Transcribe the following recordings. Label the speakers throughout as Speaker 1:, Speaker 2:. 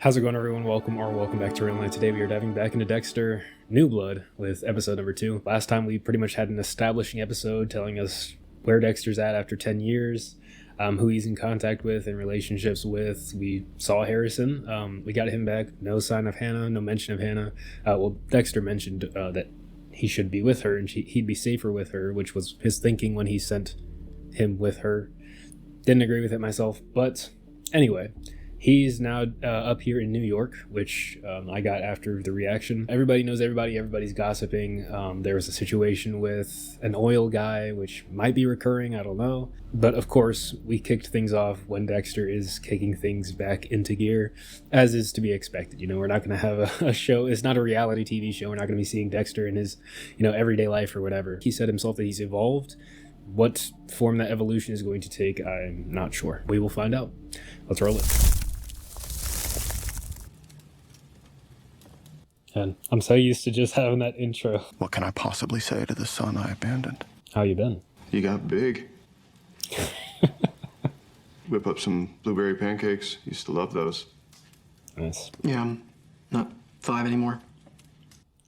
Speaker 1: How's it going, everyone? Welcome back to Real Life. Today we are diving back into Dexter New Blood with episode number 2. Last time we pretty much had an establishing episode telling us where Dexter's at after 10 years, who he's in contact with and relationships with. We saw Harrison. We got him back. No sign of Hannah, no mention of Hannah. Dexter mentioned that he should be with her and he'd be safer with her, which was his thinking when he sent him with her. Didn't agree with it myself, but anyway. He's now up here in New York, which I got after the reaction. Everybody knows everybody. Everybody's gossiping. There was a situation with an oil guy, which might be recurring. I don't know. But of course, we kicked things off when Dexter is kicking things back into gear, as is to be expected. You know, we're not going to have a show. It's not a reality TV show. We're not going to be seeing Dexter in his, everyday life or whatever. He said himself that he's evolved. What form that evolution is going to take, I'm not sure. We will find out. Let's roll it. And I'm so used to just having that intro.
Speaker 2: What can I possibly say to the son I abandoned?
Speaker 1: How you been?
Speaker 3: You got big. Whip up some blueberry pancakes. Used to love those.
Speaker 1: Nice.
Speaker 4: Yeah, I'm not 5 anymore.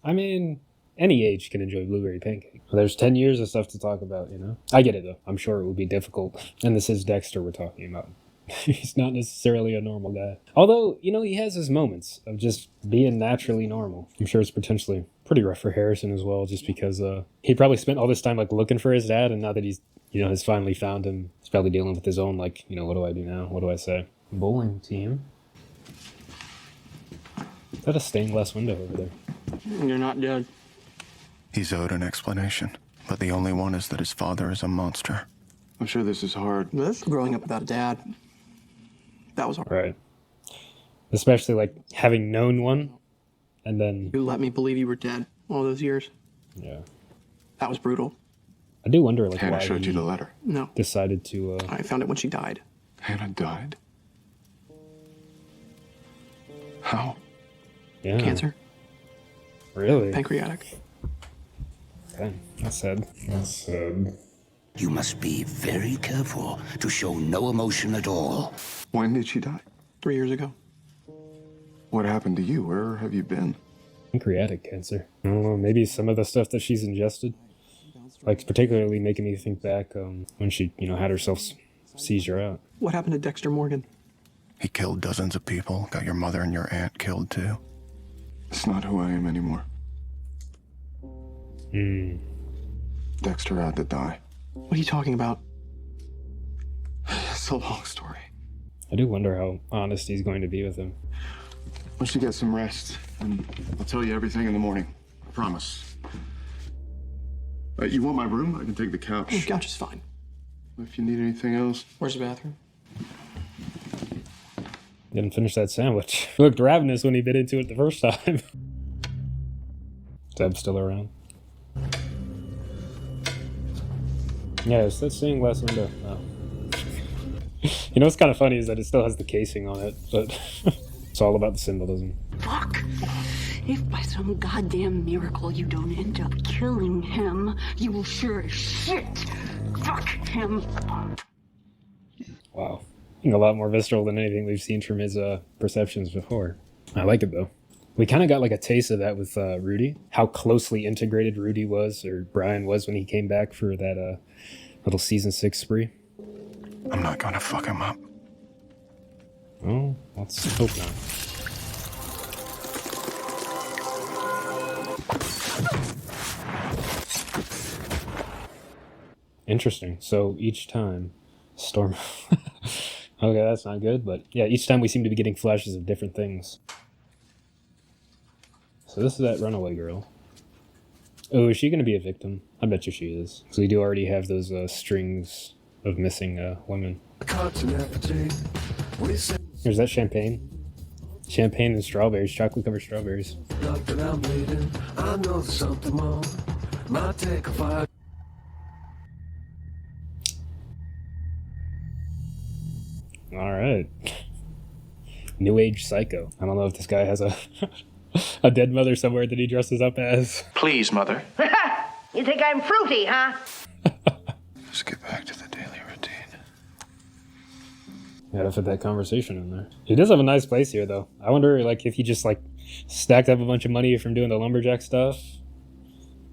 Speaker 1: I mean, any age can enjoy blueberry pancakes. There's 10 years of stuff to talk about, I get it, though. I'm sure it will be difficult. And this is Dexter we're talking about. He's not necessarily a normal guy. Although, he has his moments of just being naturally normal. I'm sure it's potentially pretty rough for Harrison as well, just because he probably spent all this time looking for his dad, and now that he's, has finally found him, he's probably dealing with his own, what do I do now? What do I say? Bowling team. Is that a stained glass window over there?
Speaker 4: You're not dead.
Speaker 2: He's owed an explanation, but the only one is that his father is a monster.
Speaker 3: I'm sure this is hard.
Speaker 4: Growing up without a dad, that was hard.
Speaker 1: Right. Especially having known one, and then
Speaker 4: You let me believe you were dead all those years.
Speaker 1: Yeah.
Speaker 4: That was brutal.
Speaker 1: I do wonder
Speaker 3: Hannah
Speaker 1: why
Speaker 3: showed
Speaker 1: he
Speaker 3: you the letter.
Speaker 4: No,
Speaker 1: decided to
Speaker 4: I found it when she died.
Speaker 3: Hannah died? How?
Speaker 1: yeah.
Speaker 4: Cancer,
Speaker 1: Really?
Speaker 4: pancreatic.
Speaker 1: Okay. That's sad.
Speaker 5: You must be very careful to show no emotion at all.
Speaker 3: When did she die?
Speaker 4: 3 years ago.
Speaker 3: What happened to you? Where have you been?
Speaker 1: Pancreatic cancer. I don't know, maybe some of the stuff that she's ingested. Particularly making me think back when she, had herself seizure out.
Speaker 4: What happened to Dexter Morgan?
Speaker 2: He killed dozens of people, got your mother and your aunt killed too.
Speaker 3: It's not who I am anymore. Dexter had to die.
Speaker 4: What are you talking about?
Speaker 3: It's a long story.
Speaker 1: I do wonder how honest he's going to be with him.
Speaker 3: Once you get some rest, and I'll tell you everything in the morning. I promise. You want my room? I can take the couch.
Speaker 4: The couch is fine.
Speaker 3: If you need anything else.
Speaker 4: Where's the bathroom?
Speaker 1: Didn't finish that sandwich. He looked ravenous when he bit into it the first time. Deb's still around. Yeah, it's that stained glass window. Oh. What's kind of funny is that it still has the casing on it, but it's all about the symbolism.
Speaker 6: Fuck. If by some goddamn miracle you don't end up killing him, you will sure as shit fuck him.
Speaker 1: Wow. A lot more visceral than anything we've seen from his perceptions before. I like it, though. We kind of got a taste of that with Rudy. How closely integrated Rudy was, or Brian was, when he came back for that little season 6 spree.
Speaker 2: I'm not gonna fuck him up.
Speaker 1: Oh, let's hope not. Interesting. So each time, Storm... Okay, that's not good, but yeah, each time we seem to be getting flashes of different things. So this is that runaway girl. Oh, is she going to be a victim? I bet you she is. So we do already have those strings of missing women. Here's that champagne. Champagne and strawberries, chocolate-covered strawberries. All right. New Age Psycho. I don't know if this guy has a dead mother somewhere that he dresses up as.
Speaker 7: Please, Mother.
Speaker 8: You think I'm fruity, huh?
Speaker 3: Let's get back to the daily routine.
Speaker 1: Gotta fit that conversation in there. He does have a nice place here, though. I wonder, like, if he just, like, stacked up a bunch of money from doing the lumberjack stuff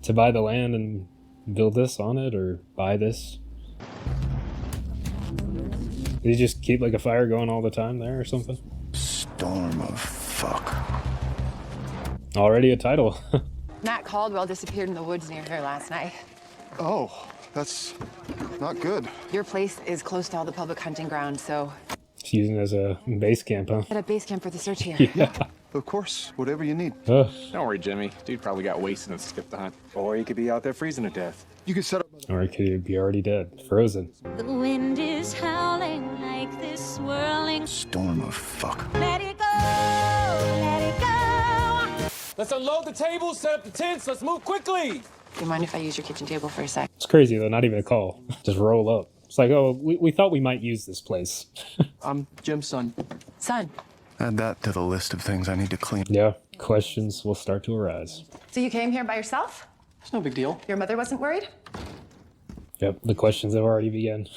Speaker 1: to buy the land and build this on it, or buy this. Did he just keep, like, a fire going all the time there or something?
Speaker 2: Storm of fuck.
Speaker 1: Already a title.
Speaker 7: Matt Caldwell disappeared in the woods near here last night.
Speaker 3: Oh, that's not good.
Speaker 7: Your place is close to all the public hunting grounds, so
Speaker 1: He's using it as a base camp, huh?
Speaker 7: set a base camp for the search here.
Speaker 1: Yeah.
Speaker 3: Of course, whatever you need.
Speaker 1: Ugh.
Speaker 9: Don't worry, Jimmy. Dude probably got wasted and skipped the hunt. Or he could be out there freezing to death.
Speaker 3: You can set up.
Speaker 1: Or he could be already dead. Frozen.
Speaker 10: The wind is howling like this swirling.
Speaker 2: Storm of fuck.
Speaker 10: Let it go, let it go.
Speaker 9: Let's unload the tables, set up the tents. Let's move quickly.
Speaker 7: Do you mind if I use your kitchen table for a sec?
Speaker 1: It's crazy, though. Not even a call. Just roll up. It's like, oh, we thought we might use this place.
Speaker 4: I'm Jim's son.
Speaker 7: Son,
Speaker 2: Add that to the list of things I need to clean.
Speaker 1: Yeah. Questions will start to arise.
Speaker 7: so you came here by yourself?
Speaker 4: It's no big deal.
Speaker 7: Your mother wasn't worried?
Speaker 1: Yep. The questions have already begun.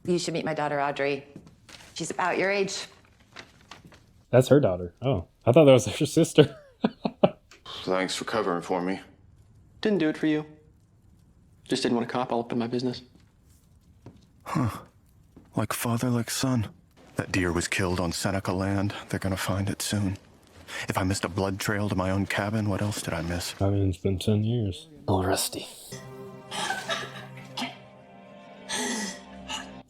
Speaker 7: You should meet my daughter, Audrey. She's about your age.
Speaker 1: That's her daughter. Oh, I thought that was her sister.
Speaker 3: Thanks for covering for me.
Speaker 4: Didn't do it for you. Just didn't want to cop all up in my business.
Speaker 2: Like father, like son. That deer was killed on Seneca land. They're gonna find it soon. If I missed a blood trail to my own cabin, what else did I miss?
Speaker 1: I mean, it's been 10 years. Oh, rusty.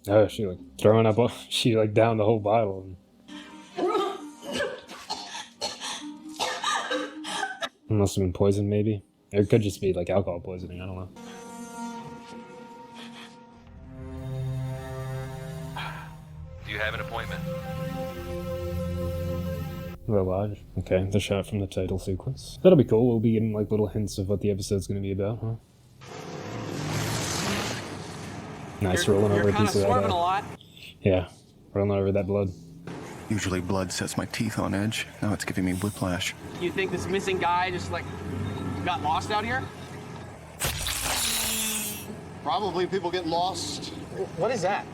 Speaker 1: Oh, she like throwing up. She like downed the whole bottle. It must have been poison, maybe. Or it could just be like alcohol poisoning. I don't know.
Speaker 11: Do you have an appointment?
Speaker 1: The lodge. Okay, the shot from the title sequence. That'll be cool. We'll be getting like little hints of what the episode's going to be about, huh? Nice rolling over a piece of that.
Speaker 4: A lot.
Speaker 1: Yeah, rolling over that blood.
Speaker 2: Usually blood sets my teeth on edge. Now it's giving me whiplash.
Speaker 4: You think this missing guy just like got lost out here?
Speaker 3: Probably people get lost.
Speaker 4: What is that?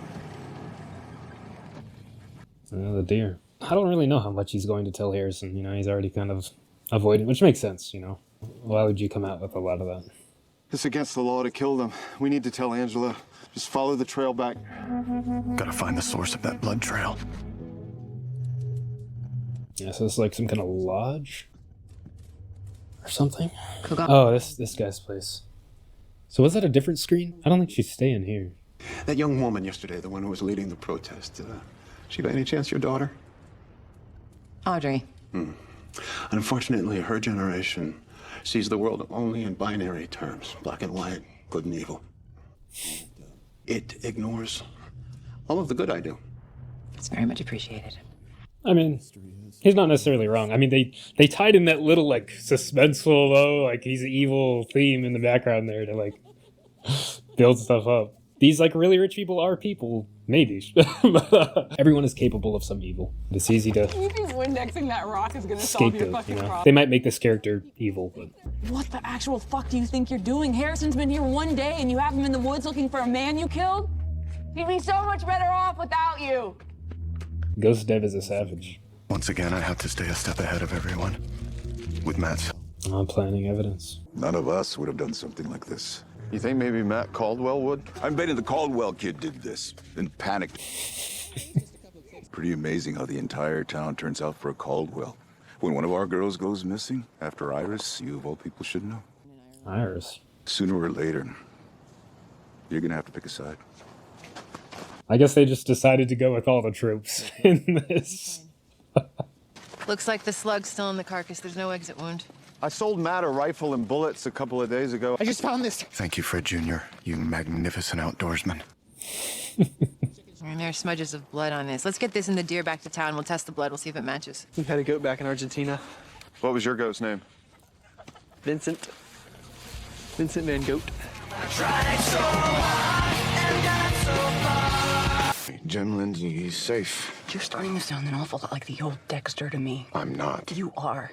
Speaker 1: The deer. I don't really know how much he's going to tell Harrison. You know, he's already kind of avoiding, which makes sense, you know. Why would you come out with a lot of that?
Speaker 3: It's against the law to kill them. We need to tell Angela. Just follow the trail back.
Speaker 2: Gotta find the source of that blood trail.
Speaker 1: Yeah, so it's like some kind of lodge or something. Oh, this guy's place. So was that a different screen? I don't think she's staying here.
Speaker 12: That young woman yesterday, the one who was leading the protest, she by any chance your daughter?
Speaker 7: Audrey.
Speaker 12: Unfortunately, her generation sees the world only in binary terms, black and white, good and evil. It ignores all of the good I do.
Speaker 7: It's very much appreciated.
Speaker 1: I mean, he's not necessarily wrong. I mean, they tied in that little like suspenseful though, like he's an evil theme in the background there to like build stuff up. These like really rich people are people, maybe. Everyone is capable of some evil. It's easy to
Speaker 13: You think Windexing that rock is gonna solve your
Speaker 1: scapegoat,
Speaker 13: fucking
Speaker 1: you know.
Speaker 13: problem?
Speaker 1: They might make this character evil, but
Speaker 13: What the actual fuck do you think you're doing? Harrison's been here one day and you have him in the woods looking for a man you killed? He'd be so much better off without you.
Speaker 1: Ghost Dev is a savage.
Speaker 2: Once again, I have to stay a step ahead of everyone. With Matt's.
Speaker 1: I'm planning evidence.
Speaker 14: None of us would have done something like this.
Speaker 3: You think maybe Matt Caldwell would?
Speaker 14: I'm betting the Caldwell kid did this, then panicked. Pretty amazing how the entire town turns out for a Caldwell. When one of our girls goes missing, after Iris, you of all people should know.
Speaker 1: Iris.
Speaker 14: Sooner or later, you're gonna have to pick a side.
Speaker 1: I guess they just decided to go with all the troops in this.
Speaker 7: Looks like the slug's still in the carcass. There's no exit wound.
Speaker 3: I sold Matt a rifle and bullets a couple of days ago.
Speaker 4: I just found this.
Speaker 2: Thank you, Fred Jr., you magnificent outdoorsman.
Speaker 7: And there's smudges of blood on this. Let's get this and the deer back to town. We'll test the blood. We'll see if it matches.
Speaker 4: We've had a goat back in Argentina.
Speaker 3: What was your goat's name?
Speaker 4: Vincent. Vincent Van Goat.
Speaker 3: Jim Lindsay, he's safe.
Speaker 6: You're starting to sound an awful lot like the old Dexter to me.
Speaker 3: I'm not.
Speaker 6: You are.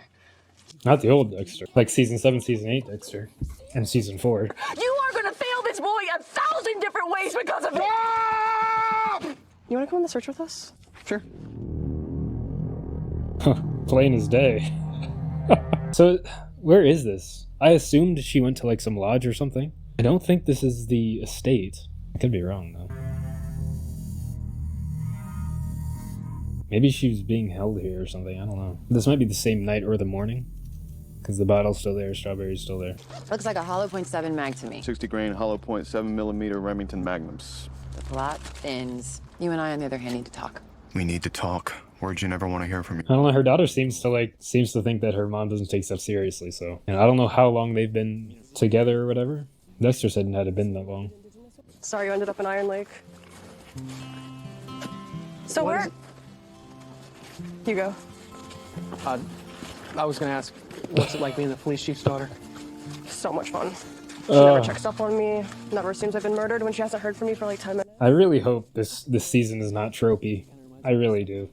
Speaker 1: Not the old Dexter. Like season 7, season 8 Dexter. And season 4.
Speaker 13: You are gonna fail this boy 1,000 different ways because of it!
Speaker 15: You want to come on the search with us?
Speaker 4: Sure.
Speaker 1: Plain as day. So, where is this? I assumed she went to like some lodge or something. I don't think this is the estate. I could be wrong though. Maybe she was being held here or something. I don't know. This might be the same night or the morning. Because the bottle's still there, strawberry's still there.
Speaker 7: Looks like a hollow .7 mag to me.
Speaker 2: 60 grain hollow point 7mm Remington Magnums.
Speaker 7: The plot thins. You and I, on the other hand, need to talk.
Speaker 2: We need to talk. Words you never want to hear from me.
Speaker 1: I don't know, her daughter seems to think that her mom doesn't take stuff seriously, so. And I don't know how long they've been together or whatever. Dexter said it hadn't been that long.
Speaker 15: Sorry you ended up in Iron Lake. So where? You go.
Speaker 4: I was gonna ask, what's it like being the police chief's daughter?
Speaker 15: So much fun. She never checks up on me, never assumes I've been murdered when she hasn't heard from me for like 10 minutes.
Speaker 1: I really hope this season is not tropey. I really do.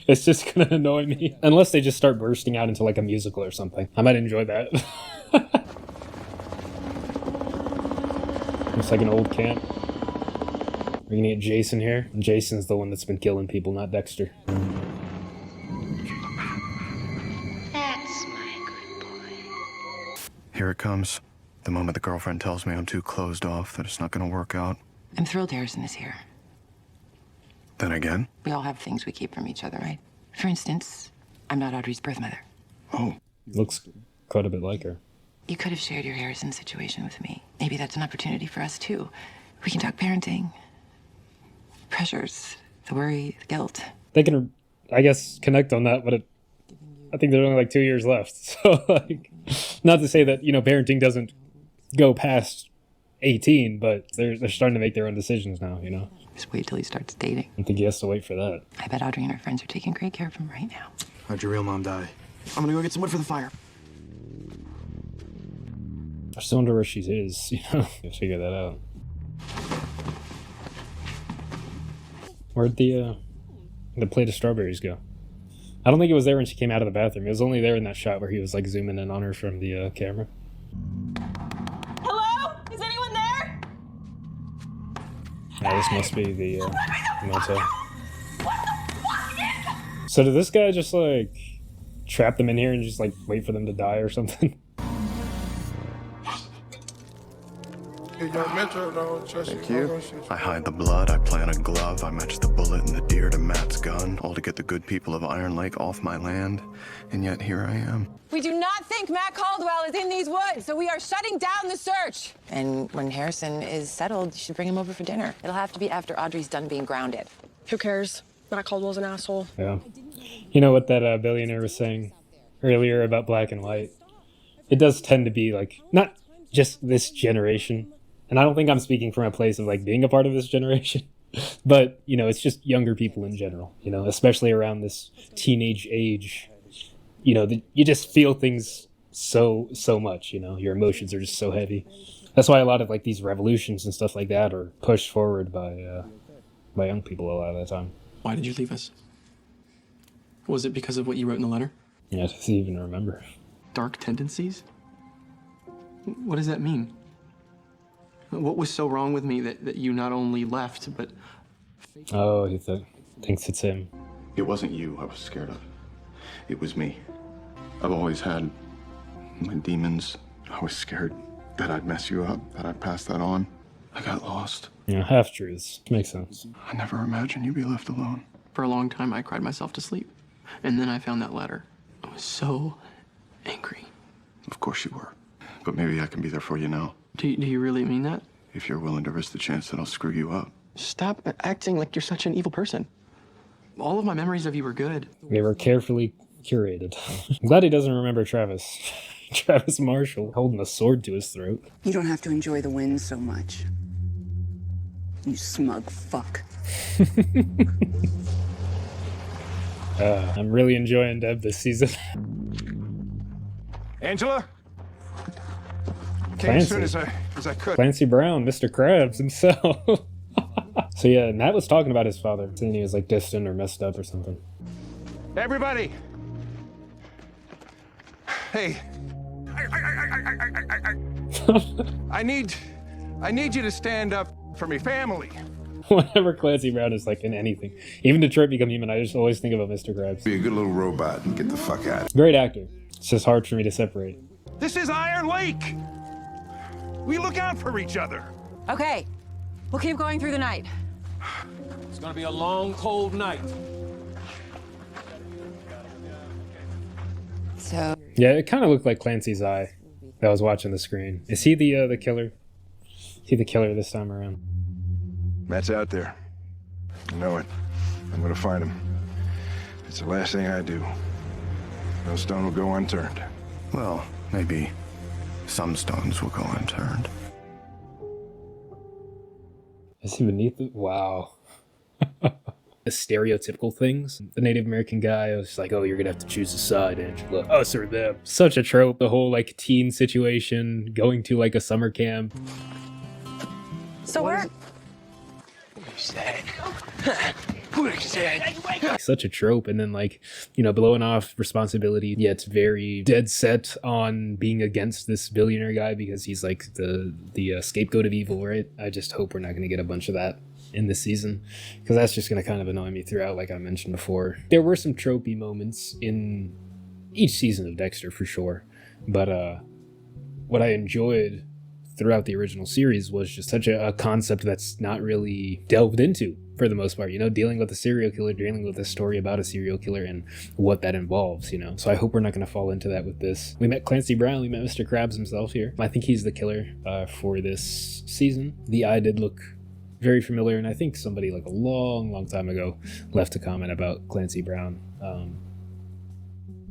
Speaker 1: It's just gonna annoy me. Unless they just start bursting out into like a musical or something. I might enjoy that. Looks like an old camp. We're gonna get Jason here. And Jason's the one that's been killing people, not Dexter.
Speaker 10: That's my good boy.
Speaker 2: Here it comes. The moment the girlfriend tells me I'm too closed off, that it's not going to work out.
Speaker 7: I'm thrilled Harrison is here.
Speaker 2: Then again?
Speaker 7: We all have things we keep from each other, right? For instance, I'm not Audrey's birth mother.
Speaker 2: Oh.
Speaker 1: Looks quite a bit like her.
Speaker 7: You could have shared your Harrison situation with me. Maybe that's an opportunity for us, too. We can talk parenting. Pressures, the worry, the guilt.
Speaker 1: They can, I guess, connect on that, but I think there's only like 2 years left. So, like, not to say that, parenting doesn't go past 18, but they're starting to make their own decisions now,
Speaker 7: Just wait till he starts dating.
Speaker 1: I think he has to wait for that.
Speaker 7: I bet Audrey and her friends are taking great care of him right now.
Speaker 4: How'd your real mom die? I'm gonna go get some wood for the fire.
Speaker 1: I still wonder where she is, figure that out. Where'd the plate of strawberries go? I don't think it was there when she came out of the bathroom. It was only there in that shot where he was like zooming in on her from the camera.
Speaker 13: Hello? Is anyone there?
Speaker 1: Yeah, this must be the motel. So did this guy just like trap them in here and just like wait for them to die or something?
Speaker 2: Thank you. I hide the blood, I plant a glove, I match the bullet and the deer to Matt's gun, all to get the good people of Iron Lake off my land, and yet here I am.
Speaker 13: We do not think Matt Caldwell is in these woods, so we are shutting down the search.
Speaker 7: And when Harrison is settled, you should bring him over for dinner. It'll have to be after Audrey's done being grounded.
Speaker 15: Who cares? Matt Caldwell's an asshole.
Speaker 1: Yeah. You know what that billionaire was saying earlier about black and white? It does tend to be like, not just this generation, and I don't think I'm speaking from a place of like being a part of this generation, but it's just younger people in general, especially around this teenage age, you just feel things so much, your emotions are just so heavy. That's why a lot of like these revolutions and stuff like that are pushed forward by young people a lot of the time.
Speaker 4: Why did you leave us? Was it because of what you wrote in the letter?
Speaker 1: Yeah, I don't even remember.
Speaker 4: Dark tendencies? What does that mean? What was so wrong with me that you not only left, but...
Speaker 1: Oh, he thinks it's him.
Speaker 3: It wasn't you I was scared of. It was me. I've always had my demons. I was scared that I'd mess you up, that I'd pass that on. I got lost.
Speaker 1: Yeah, half-truths. Makes sense.
Speaker 3: I never imagined you'd be left alone.
Speaker 4: For a long time, I cried myself to sleep. And then I found that letter. I was so angry.
Speaker 3: Of course you were. But maybe I can be there for you now.
Speaker 4: Do you really mean that?
Speaker 3: If you're willing to risk the chance that I'll screw you up.
Speaker 4: Stop acting like you're such an evil person. All of my memories of you were good.
Speaker 1: They were carefully curated. I'm glad he doesn't remember Travis. Travis Marshall holding a sword to his throat.
Speaker 16: You don't have to enjoy the win so much. You smug fuck.
Speaker 1: I'm really enjoying Deb this season.
Speaker 9: Angela? Came as soon as I could.
Speaker 1: Clancy Brown, Mr. Krabs himself. So yeah, Matt was talking about his father, saying he was like distant or messed up or something.
Speaker 9: Everybody! Hey. I need you to stand up for me family.
Speaker 1: Whenever Clancy Brown is like in anything, even Detroit Become Human, I just always think about Mr. Krabs.
Speaker 17: Be a good little robot and get the fuck out.
Speaker 1: Great actor. It's just hard for me to separate.
Speaker 18: This is Iron Lake. We look out for each other.
Speaker 13: Okay, we'll keep going through the night.
Speaker 18: It's gonna be a long, cold night.
Speaker 7: So
Speaker 1: yeah, it kind of looked like Clancy's eye that was watching the screen. Is he the killer? Is he the killer this time around?
Speaker 18: Matt's out there. I know it. I'm gonna find him. It's the last thing I do. No stone will go unturned.
Speaker 2: Well, maybe some stones will go unturned.
Speaker 1: Is he beneath it? Wow. The stereotypical things. The Native American guy was like, oh, you're gonna have to choose a side, Angela. Us or them. Such a trope. The whole like teen situation, going to like a summer camp.
Speaker 15: So where?
Speaker 1: Such a trope. And then like, you know, blowing off responsibility. Yeah, it's very dead set on being against this billionaire guy because he's like the scapegoat of evil, right? I just hope we're not going to get a bunch of that in this season, because that's just going to kind of annoy me throughout, like I mentioned before. There were some tropey moments in each season of Dexter for sure, but what I enjoyed throughout the original series was just such a concept that's not really delved into for the most part, you know, dealing with a serial killer, dealing with a story about a serial killer and what that involves, you know. So I hope we're not going to fall into that with this. We met Clancy Brown, we met Mr. Krabs himself here. I think he's the killer for this season. The eye did look very familiar, and I think somebody like a long time ago left a comment about Clancy Brown.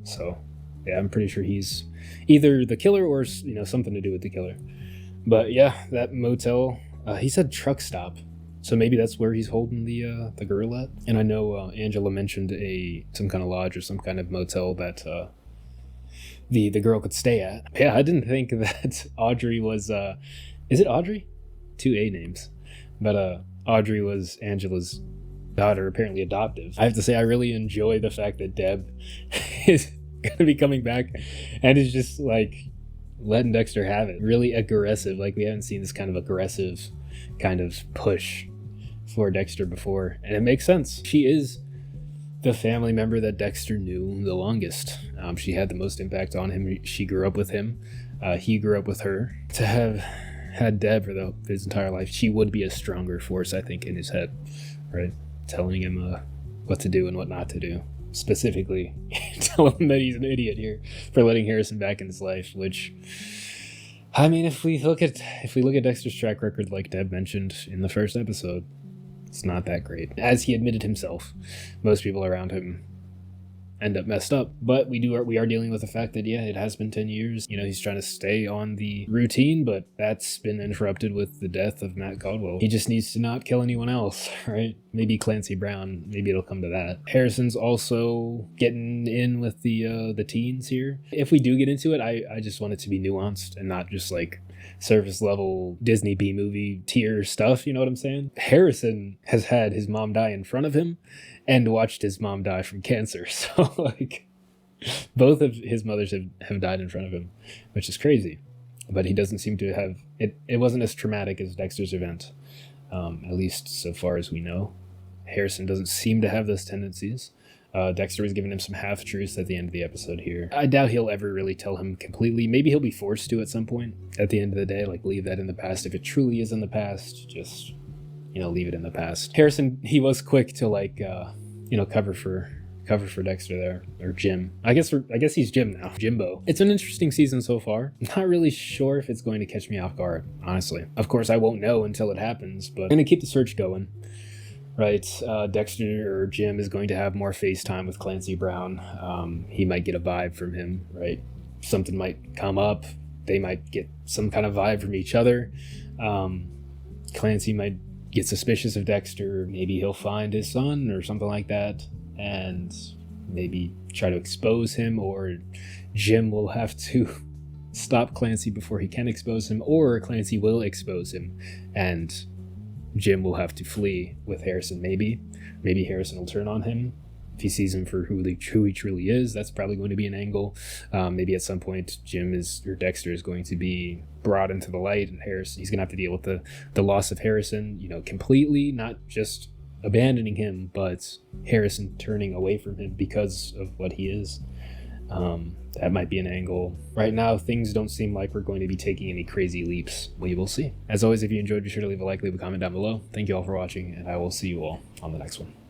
Speaker 1: So yeah, I'm pretty sure he's either the killer or, you know, something to do with the killer. But yeah, that motel, he said truck stop, so maybe that's where he's holding the girl at. And I know Angela mentioned some kind of lodge or some kind of motel that the girl could stay at. Yeah, I didn't think that Audrey was is it Audrey? 2 A names. But Audrey was Angela's daughter, apparently adoptive. I have to say, I really enjoy the fact that Deb is going to be coming back and is just like letting Dexter have it. Really aggressive. Like, we haven't seen this kind of aggressive kind of push for Dexter before. And it makes sense. She is the family member that Dexter knew the longest. She had the most impact on him. She grew up with him. He grew up with her. To have had Deb for his entire life, she would be a stronger force, I think, in his head, right? Telling him what to do and what not to do. Specifically, tell him that he's an idiot here for letting Harrison back in his life, which, I mean, if we look at Dexter's track record, like Deb mentioned in the first episode, it's not that great. As he admitted himself, most people around him end up messed up, but we are dealing with the fact that, yeah, it has been 10 years. You know, he's trying to stay on the routine, but that's been interrupted with the death of Matt Caldwell. He just needs to not kill anyone else, right? Maybe Clancy Brown, maybe it'll come to that. Harrison's also getting in with the teens here. If we do get into it, I just want it to be nuanced and not just like surface level Disney B-movie tier stuff, you know what I'm saying? Harrison has had his mom die in front of him and watched his mom die from cancer. So, like, both of his mothers have died in front of him, which is crazy. But he doesn't seem to have... It wasn't as traumatic as Dexter's event, at least so far as we know. Harrison doesn't seem to have those tendencies. Dexter was giving him some half-truths at the end of the episode here. I doubt he'll ever really tell him completely. Maybe he'll be forced to at some point. At the end of the day, like, leave that in the past. If it truly is in the past, just... you know, leave it in the past. Harrison, he was quick to like, you know, cover for Dexter there, or Jim. I guess he's Jim now, Jimbo. It's an interesting season so far. Not really sure if it's going to catch me off guard, honestly. Of course, I won't know until it happens, but I'm gonna keep the search going, right? Dexter or Jim is going to have more FaceTime with Clancy Brown. He might get a vibe from him, right? Something might come up. They might get some kind of vibe from each other. Clancy might get suspicious of Dexter. Maybe he'll find his son or something like that and maybe try to expose him, or Jim will have to stop Clancy before he can expose him, or Clancy will expose him and Jim will have to flee with Harrison. Maybe Harrison will turn on him. if he sees him for who he truly is, that's probably going to be an angle. Maybe at some point Dexter is going to be brought into the light, and he's going to have to deal with the loss of Harrison, completely, not just abandoning him, but Harrison turning away from him because of what he is. That might be an angle. Right now, things don't seem like we're going to be taking any crazy leaps. We will see. As always, if you enjoyed, be sure to leave a like, leave a comment down below. Thank you all for watching, and I will see you all on the next one.